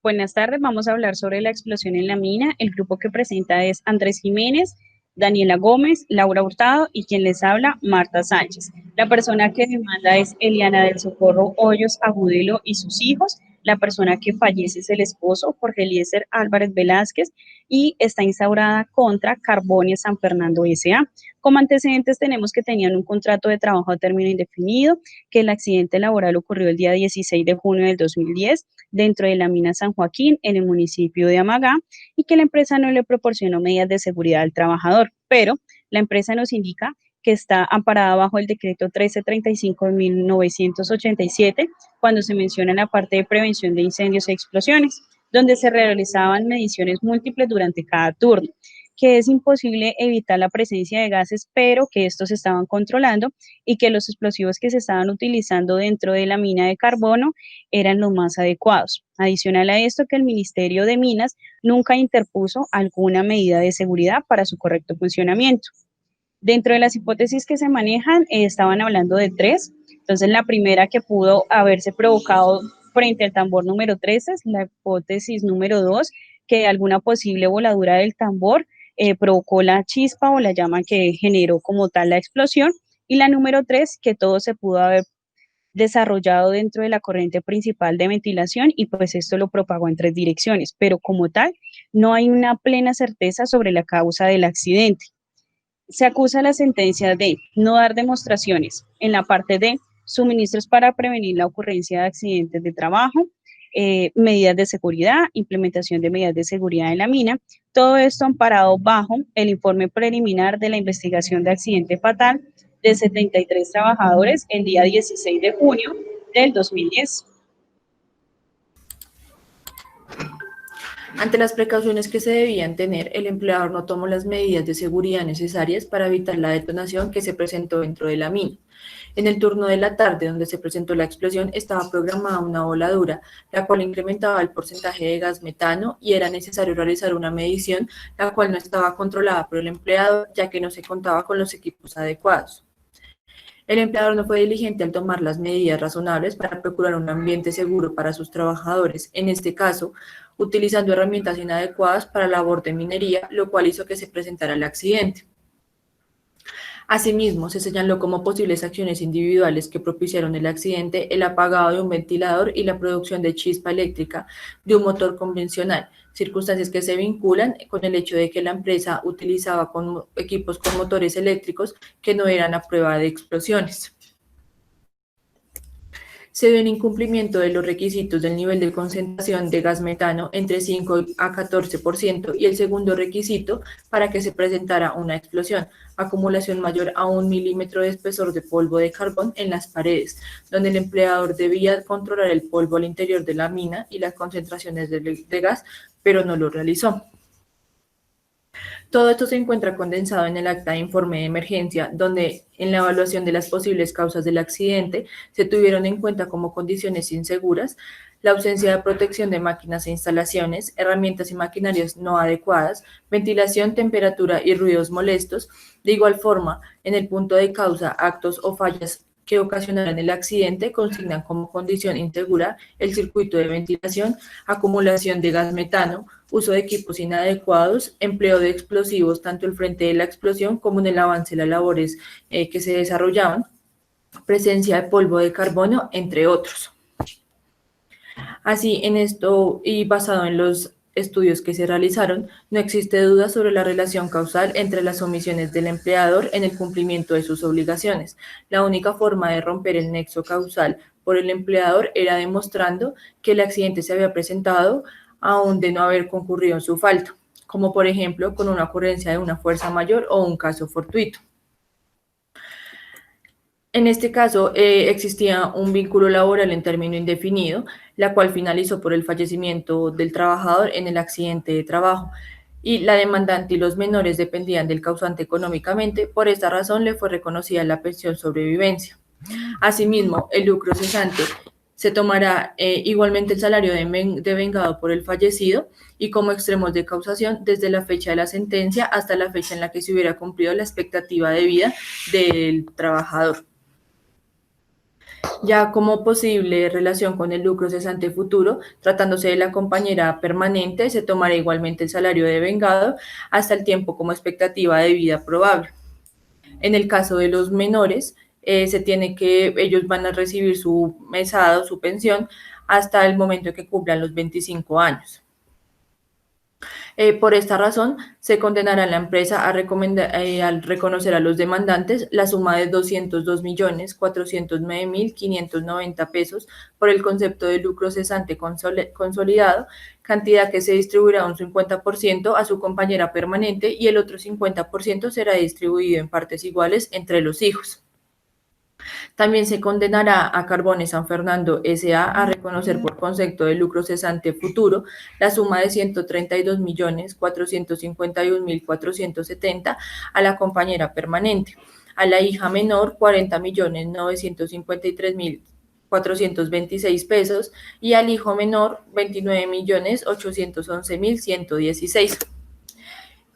Buenas tardes, vamos a hablar sobre la explosión en la mina. El grupo que presenta es Andrés Jiménez, Daniela Gómez, Laura Hurtado y quien les habla, Marta Sánchez. La persona que demanda es Eliana del Socorro Hoyos Agudelo y sus hijos. La persona que fallece es el esposo, Jorge Eliezer Álvarez Velázquez, y está instaurada contra Carbonia San Fernando S.A. Como antecedentes tenemos que tenían un contrato de trabajo a término indefinido, que el accidente laboral ocurrió el día 16 de junio del 2010 dentro de la mina San Joaquín en el municipio de Amagá y que la empresa no le proporcionó medidas de seguridad al trabajador, pero la empresa nos indica que está amparada bajo el decreto 1335 de 1987 cuando se menciona la parte de prevención de incendios e explosiones, donde se realizaban mediciones múltiples durante cada turno, que es imposible evitar la presencia de gases, pero que estos se estaban controlando y que los explosivos que se estaban utilizando dentro de la mina de carbono eran los más adecuados. Adicional a esto, que el Ministerio de Minas nunca interpuso alguna medida de seguridad para su correcto funcionamiento. Dentro de las hipótesis que se manejan, estaban hablando de tres. Entonces, la primera que pudo haberse provocado frente al tambor número 13 es la hipótesis número 2, que alguna posible voladura del tambor provocó la chispa o la llama que generó como tal la explosión. Y la número 3, que todo se pudo haber desarrollado dentro de la corriente principal de ventilación y pues esto lo propagó en tres direcciones, pero como tal no hay una plena certeza sobre la causa del accidente. Se acusa la sentencia de no dar demostraciones en la parte de suministros para prevenir la ocurrencia de accidentes de trabajo, medidas de seguridad, implementación de medidas de seguridad en la mina, todo esto amparado bajo el informe preliminar de la investigación de accidente fatal de 73 trabajadores el día 16 de junio del 2010. Ante las precauciones que se debían tener, el empleador no tomó las medidas de seguridad necesarias para evitar la detonación que se presentó dentro de la mina. En el turno de la tarde, donde se presentó la explosión, estaba programada una voladura, la cual incrementaba el porcentaje de gas metano y era necesario realizar una medición, la cual no estaba controlada por el empleador, ya que no se contaba con los equipos adecuados. El empleador no fue diligente al tomar las medidas razonables para procurar un ambiente seguro para sus trabajadores, en este caso, utilizando herramientas inadecuadas para la labor de minería, lo cual hizo que se presentara el accidente. Asimismo, se señaló como posibles acciones individuales que propiciaron el accidente el apagado de un ventilador y la producción de chispa eléctrica de un motor convencional, circunstancias que se vinculan con el hecho de que la empresa utilizaba equipos con motores eléctricos que no eran a prueba de explosiones. Se dio un incumplimiento de los requisitos del nivel de concentración de gas metano entre 5 a 14% y el segundo requisito para que se presentara una explosión, acumulación mayor a 1 milímetro de espesor de polvo de carbón en las paredes, donde el empleador debía controlar el polvo al interior de la mina y las concentraciones de gas, pero no lo realizó. Todo esto se encuentra condensado en el acta de informe de emergencia, donde en la evaluación de las posibles causas del accidente se tuvieron en cuenta como condiciones inseguras, la ausencia de protección de máquinas e instalaciones, herramientas y maquinarias no adecuadas, ventilación, temperatura y ruidos molestos. De igual forma, en el punto de causa, actos o fallas que ocasionaron el accidente consignan como condición insegura el circuito de ventilación, acumulación de gas metano, uso de equipos inadecuados, empleo de explosivos tanto al frente de la explosión como en el avance de las labores que se desarrollaban, presencia de polvo de carbono, entre otros. Así, en esto y basado en los estudios que se realizaron, no existe duda sobre la relación causal entre las omisiones del empleador en el cumplimiento de sus obligaciones. La única forma de romper el nexo causal por el empleador era demostrando que el accidente se había presentado aún de no haber concurrido en su falta, como por ejemplo con una ocurrencia de una fuerza mayor o un caso fortuito. En este caso, existía un vínculo laboral en término indefinido, la cual finalizó por el fallecimiento del trabajador en el accidente de trabajo, y la demandante y los menores dependían del causante económicamente. Por esta razón le fue reconocida la pensión sobrevivencia. Asimismo, el lucro cesante se tomará igualmente el salario devengado por el fallecido y como extremos de causación desde la fecha de la sentencia hasta la fecha en la que se hubiera cumplido la expectativa de vida del trabajador. Ya como posible relación con el lucro cesante futuro, tratándose de la compañera permanente, se tomará igualmente el salario devengado hasta el tiempo como expectativa de vida probable. En el caso de los menores, se tiene que ellos van a recibir su mesada o su pensión hasta el momento en que cumplan los 25 años. Por esta razón, se condenará a la empresa al reconocer a los demandantes la suma de 202.409.590 pesos por el concepto de lucro cesante consolidado, cantidad que se distribuirá un 50% a su compañera permanente y el otro 50% será distribuido en partes iguales entre los hijos. También se condenará a Carbones San Fernando S.A. a reconocer por concepto de lucro cesante futuro la suma de 132.451.470 a la compañera permanente, a la hija menor 40.953.426 pesos y al hijo menor 29.811.116.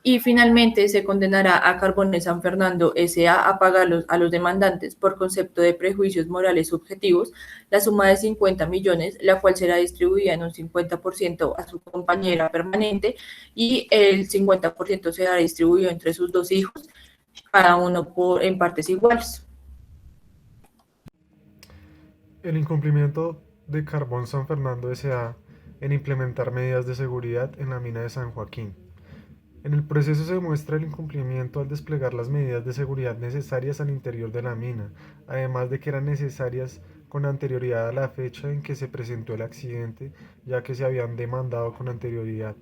Y finalmente se condenará a Carbones San Fernando S.A. pagar a los demandantes por concepto de prejuicios morales subjetivos la suma de 50 millones, la cual será distribuida en un 50% a su compañera permanente y el 50% será distribuido entre sus dos hijos, cada uno en partes iguales. El incumplimiento de Carbón San Fernando S.A. en implementar medidas de seguridad en la mina de San Joaquín. En el proceso se muestra el incumplimiento al desplegar las medidas de seguridad necesarias al interior de la mina, además de que eran necesarias con anterioridad a la fecha en que se presentó el accidente, ya que se habían demandado con anterioridad.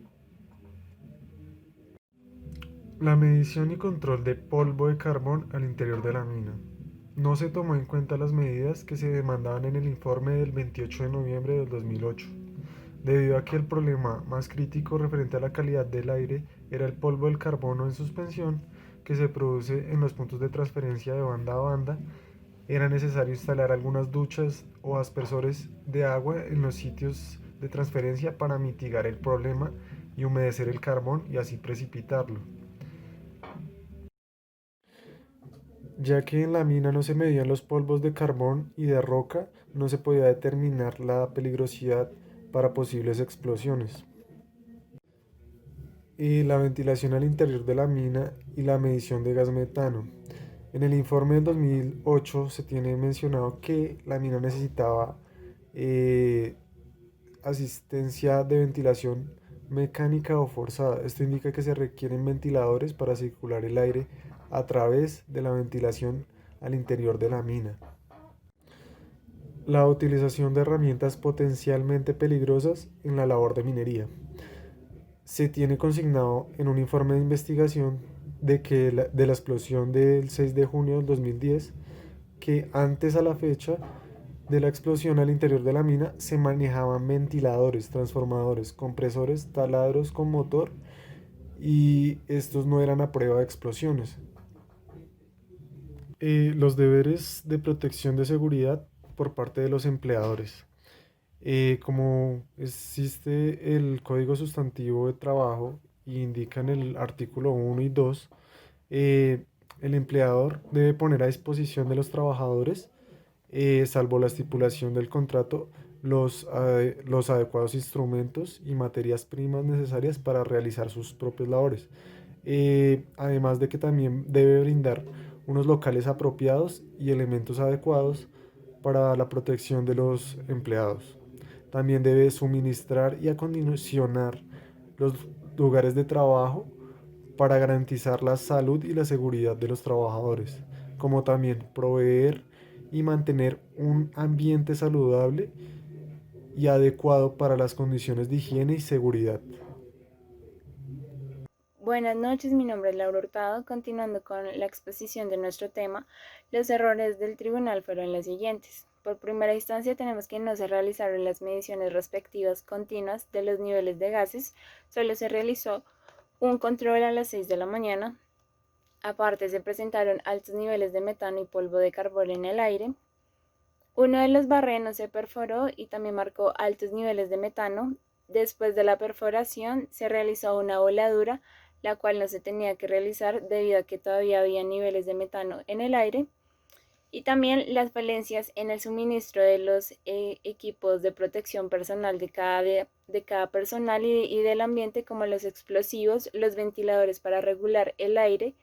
La medición y control de polvo de carbón al interior de la mina. No se tomó en cuenta las medidas que se demandaban en el informe del 28 de noviembre del 2008, debido a que el problema más crítico referente a la calidad del aire era el polvo del carbono en suspensión que se produce en los puntos de transferencia de banda a banda. Era necesario instalar algunas duchas o aspersores de agua en los sitios de transferencia para mitigar el problema y humedecer el carbón y así precipitarlo. Ya que en la mina no se medían los polvos de carbón y de roca, no se podía determinar la peligrosidad para posibles explosiones. Y la ventilación al interior de la mina y la medición de gas metano. En el informe del 2008 se tiene mencionado que la mina necesitaba eh, asistencia de ventilación mecánica o forzada. Esto indica que se requieren ventiladores para circular el aire a través de la ventilación al interior de la mina. La utilización de herramientas potencialmente peligrosas en la labor de minería. Se tiene consignado en un informe de investigación de la explosión del 6 de junio del 2010 que antes a la fecha de la explosión al interior de la mina se manejaban ventiladores, transformadores, compresores, taladros con motor y estos no eran a prueba de explosiones. Los deberes de protección de seguridad por parte de los empleadores. Como existe el Código Sustantivo de Trabajo y indica en el artículo 1 y 2, eh, el empleador debe poner a disposición de los trabajadores, salvo la estipulación del contrato, los adecuados instrumentos y materias primas necesarias para realizar sus propias labores. Además de que también debe brindar unos locales apropiados y elementos adecuados para la protección de los empleados. También debe suministrar y acondicionar los lugares de trabajo para garantizar la salud y la seguridad de los trabajadores, como también proveer y mantener un ambiente saludable y adecuado para las condiciones de higiene y seguridad. Buenas noches, mi nombre es Laura Hurtado. Continuando con la exposición de nuestro tema, los errores del tribunal fueron los siguientes. Por primera instancia tenemos que no se realizaron las mediciones respectivas continuas de los niveles de gases, solo se realizó un control a las 6 de la mañana. Aparte se presentaron altos niveles de metano y polvo de carbón en el aire. Uno de los barrenos se perforó y también marcó altos niveles de metano. Después de la perforación se realizó una voladura, la cual no se tenía que realizar debido a que todavía había niveles de metano en el aire. Y también las falencias en el suministro de los equipos de protección personal de cada personal y del ambiente, como los explosivos, los ventiladores para regular el aire,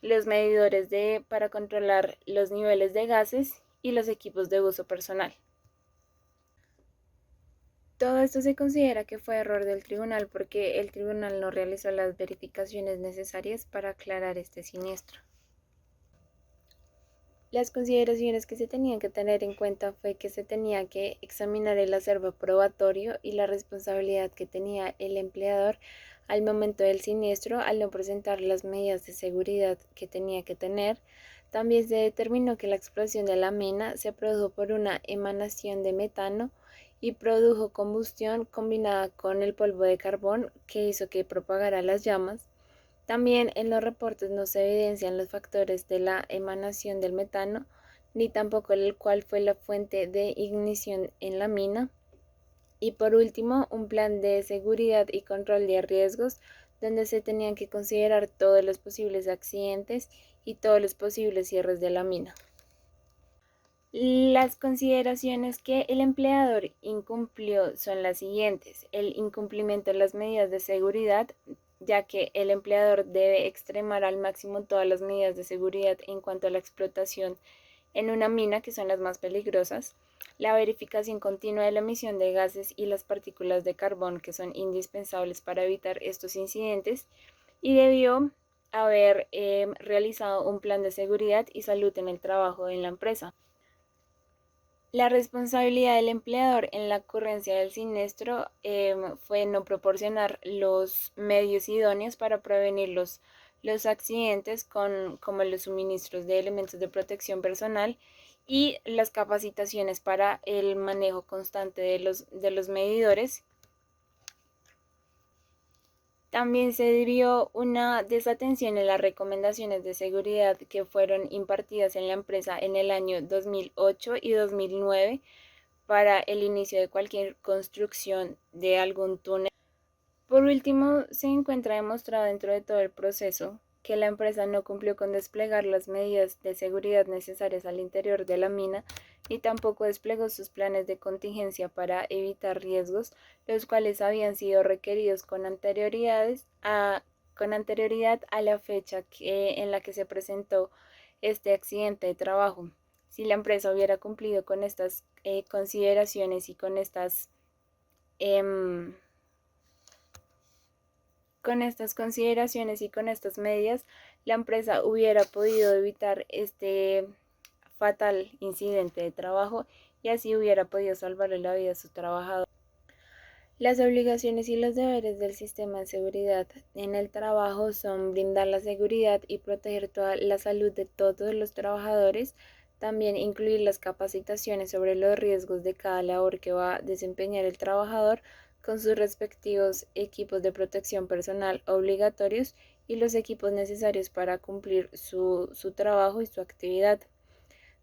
los medidores para controlar los niveles de gases y los equipos de uso personal. Todo esto se considera que fue error del tribunal porque el tribunal no realizó las verificaciones necesarias para aclarar este siniestro. Las consideraciones que se tenían que tener en cuenta fue que se tenía que examinar el acervo probatorio y la responsabilidad que tenía el empleador al momento del siniestro al no presentar las medidas de seguridad que tenía que tener. También se determinó que la explosión de la mina se produjo por una emanación de metano y produjo combustión combinada con el polvo de carbón que hizo que propagara las llamas. También en los reportes no se evidencian los factores de la emanación del metano, ni tampoco el cual fue la fuente de ignición en la mina. Y por último, un plan de seguridad y control de riesgos, donde se tenían que considerar todos los posibles accidentes y todos los posibles cierres de la mina. Las consideraciones que el empleador incumplió son las siguientes: el incumplimiento de las medidas de seguridad, ya que el empleador debe extremar al máximo todas las medidas de seguridad en cuanto a la explotación en una mina, que son las más peligrosas, la verificación continua de la emisión de gases y las partículas de carbón, que son indispensables para evitar estos incidentes, y debió haber realizado un plan de seguridad y salud en el trabajo en la empresa. La responsabilidad del empleador en la ocurrencia del siniestro fue no proporcionar los medios idóneos para prevenir los accidentes, como los suministros de elementos de protección personal y las capacitaciones para el manejo constante de los medidores. También se debió una desatención en las recomendaciones de seguridad que fueron impartidas en la empresa en el año 2008 y 2009 para el inicio de cualquier construcción de algún túnel. Por último, se encuentra demostrado dentro de todo el proceso que la empresa no cumplió con desplegar las medidas de seguridad necesarias al interior de la mina y tampoco desplegó sus planes de contingencia para evitar riesgos, los cuales habían sido requeridos con anterioridad a la fecha en la que se presentó este accidente de trabajo. Si la empresa hubiera cumplido con estas consideraciones y con estas consideraciones y con estas medidas, la empresa hubiera podido evitar este fatal incidente de trabajo y así hubiera podido salvarle la vida a su trabajador. Las obligaciones y los deberes del sistema de seguridad en el trabajo son brindar la seguridad y proteger toda la salud de todos los trabajadores, también incluir las capacitaciones sobre los riesgos de cada labor que va a desempeñar el trabajador, con sus respectivos equipos de protección personal obligatorios y los equipos necesarios para cumplir su trabajo y su actividad.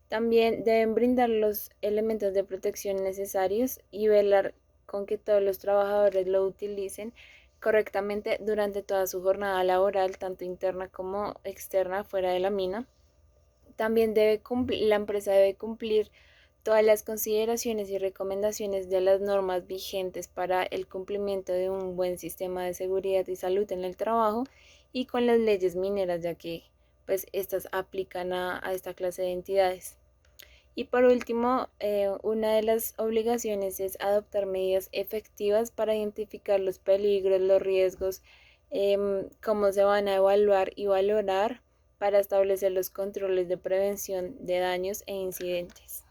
También deben brindar los elementos de protección necesarios y velar con que todos los trabajadores lo utilicen correctamente durante toda su jornada laboral, tanto interna como externa, fuera de la mina. También la empresa debe cumplir todas las consideraciones y recomendaciones de las normas vigentes para el cumplimiento de un buen sistema de seguridad y salud en el trabajo y con las leyes mineras, ya que pues estas aplican a esta clase de entidades. Y por último, una de las obligaciones es adoptar medidas efectivas para identificar los peligros, los riesgos, cómo se van a evaluar y valorar para establecer los controles de prevención de daños e incidentes.